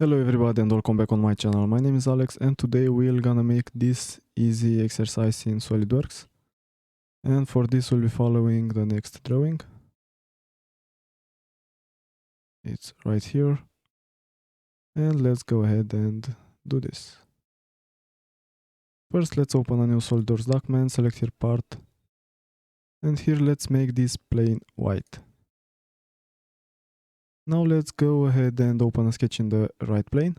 Hello everybody and welcome back on my channel. My name is Alex and today we're gonna make this easy exercise in SolidWorks. And for this we'll be following the next drawing. It's right here. And let's go ahead and do this. First let's open a new SolidWorks document, select here part. And here let's make this plane white. Now let's go ahead and open a sketch in the right plane.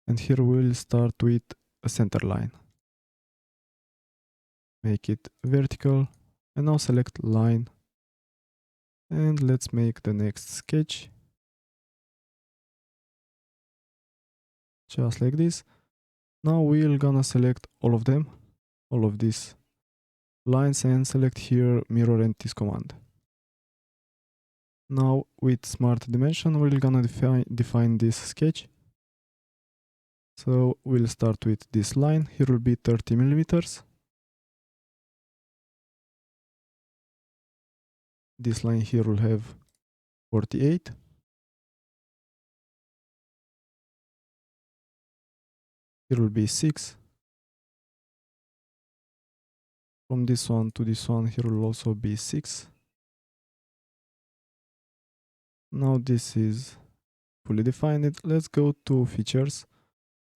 And here we'll start with a center line. Make it vertical and now select line. And let's make the next sketch. Just like this. Now we're gonna select all of them, all of these lines, and select here mirror entities command. Now with smart dimension we're gonna define this sketch. So we'll start with this line. Here will be 30 millimeters. This line here will have 48. Here will be 6. From this one to this one here will also be 6. Now this is fully defined. Let's go to features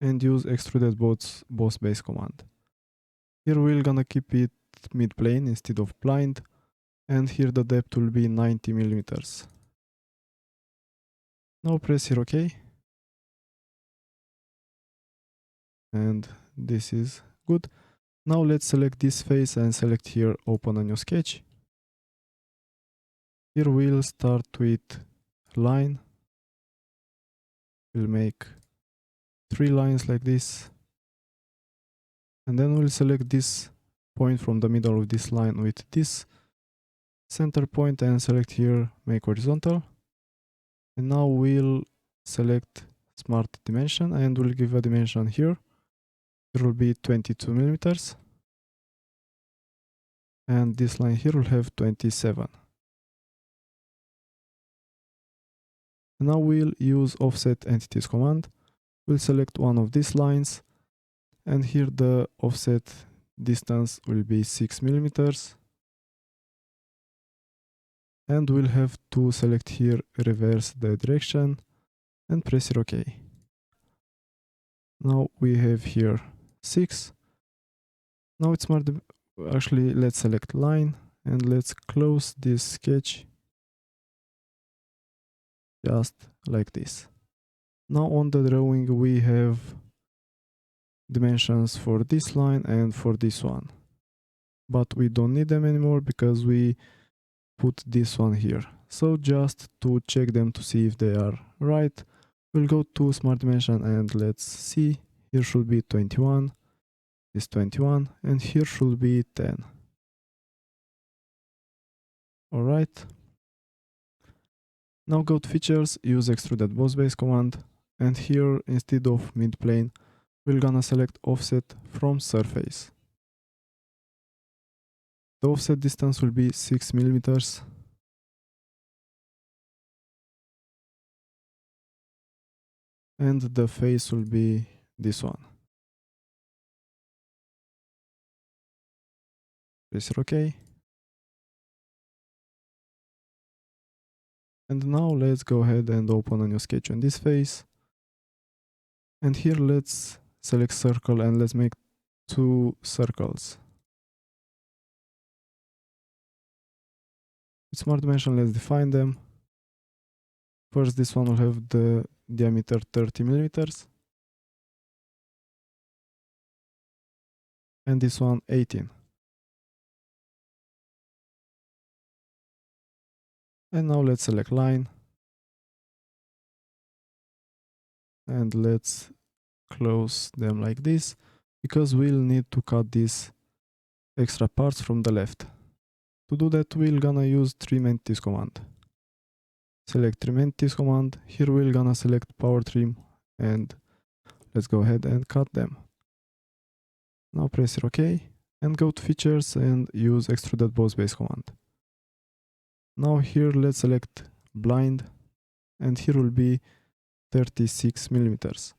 and use extruded boss base command. Here we're gonna keep it mid plane instead of blind, and here the depth will be 90 millimeters. Now press here OK. And this is good. Now let's select this face and select here open a new sketch. Here we'll start with line. We'll make 3 lines like this. And then we'll select this point from the middle of this line with this center point and select here make horizontal. And now we'll select smart dimension and we'll give a dimension here. It will be 22 millimeters. And this line here will have 27. And now we'll use offset entities command. We'll select one of these lines. And here the offset distance will be 6 millimeters. And we'll have to select here reverse the direction and press here OK. Now we have here 6. Now it's smart. Actually, let's select line and let's close this sketch just like this. Now on the drawing we have dimensions for this line and for this one, but we don't need them anymore because we put this one here. So just to check them to see if they are right, we'll go to smart dimension and let's see. Here should be 21, this 21, and here should be 10. Alright. Now go to features, use extruded boss base command, and here instead of mid plane we're gonna select offset from surface. The offset distance will be 6 millimeters. And the face will be this one. Press OK. And now let's go ahead and open a new sketch on this face. And here let's select circle and let's make 2 circles. With smart dimension, let's define them. First, this one will have the diameter 30 millimeters. And this one 18. And now let's select line. And let's close them like this, because we'll need to cut these extra parts from the left. To do that, we're gonna use trim entities command. Select trim entities command. Here we're gonna select power trim and let's go ahead and cut them. Now press here OK and go to features and use extruded boss base command. Now here let's select blind and here will be 36 millimeters.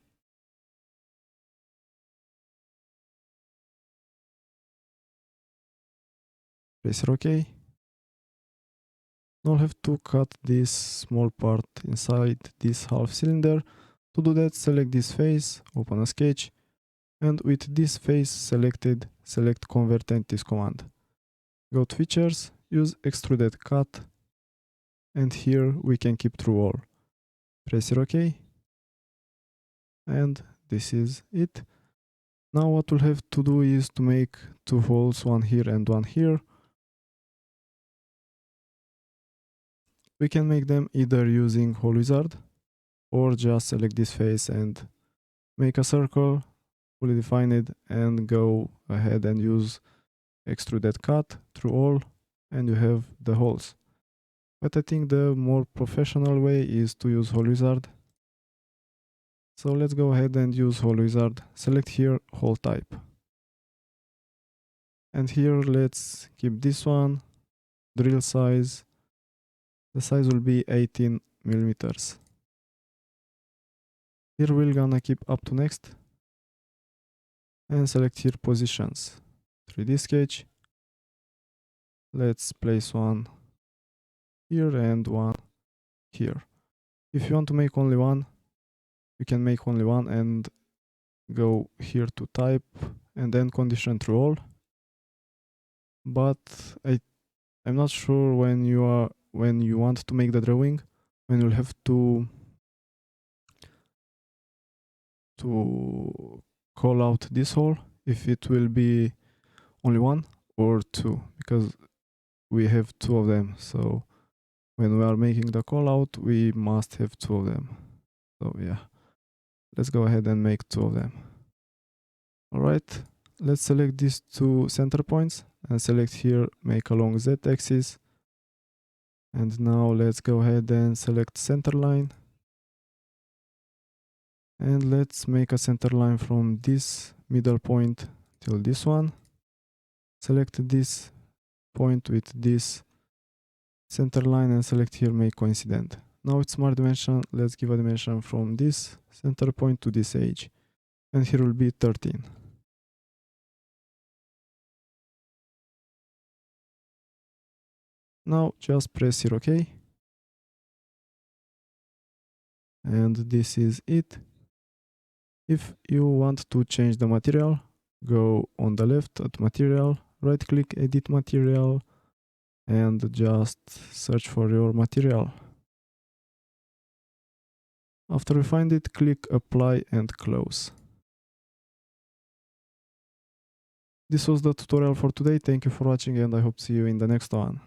Press OK. Now I'll have to cut this small part inside this half cylinder. To do that, select this face, open a sketch, and with this face selected, select Convert Entities command. Go to Features, use Extruded Cut, and here we can keep through all. Press OK, and this is it. Now what we'll have to do is to make two holes, one here and one here. We can make them either using Hole Wizard, or just select this face and make a circle, fully define it, and go ahead and use Extruded Cut through all, and you have the holes. But I think the more professional way is to use Hole Wizard. So let's go ahead and use Hole Wizard. Select here hole type. And here let's keep this one. Drill size. The size will be 18 millimeters. Here we're gonna keep up to next. And select here positions. 3D sketch. Let's place one here and one here. If you want to make only one, you can make only one and go here to type and then condition through all. But I'm not sure when you want to make the drawing, when you'll have to call out this hole, if it will be only one or two, because we have two of them. So when we are making the call out, we must have two of them. So yeah, let's go ahead and make two of them. All right, let's select these two center points and select here, make along Z axis. And now let's go ahead and select center line. And let's make a center line from this middle point till this one. Select this point with this center line and select here make coincident. Now it's smart dimension. Let's give a dimension from this center point to this edge. And here will be 13. Now just press here OK. And this is it. If you want to change the material, go on the left at material, right click edit material, and just search for your material. After you find it, click apply and close. This was the tutorial for today. Thank you for watching and I hope to see you in the next one.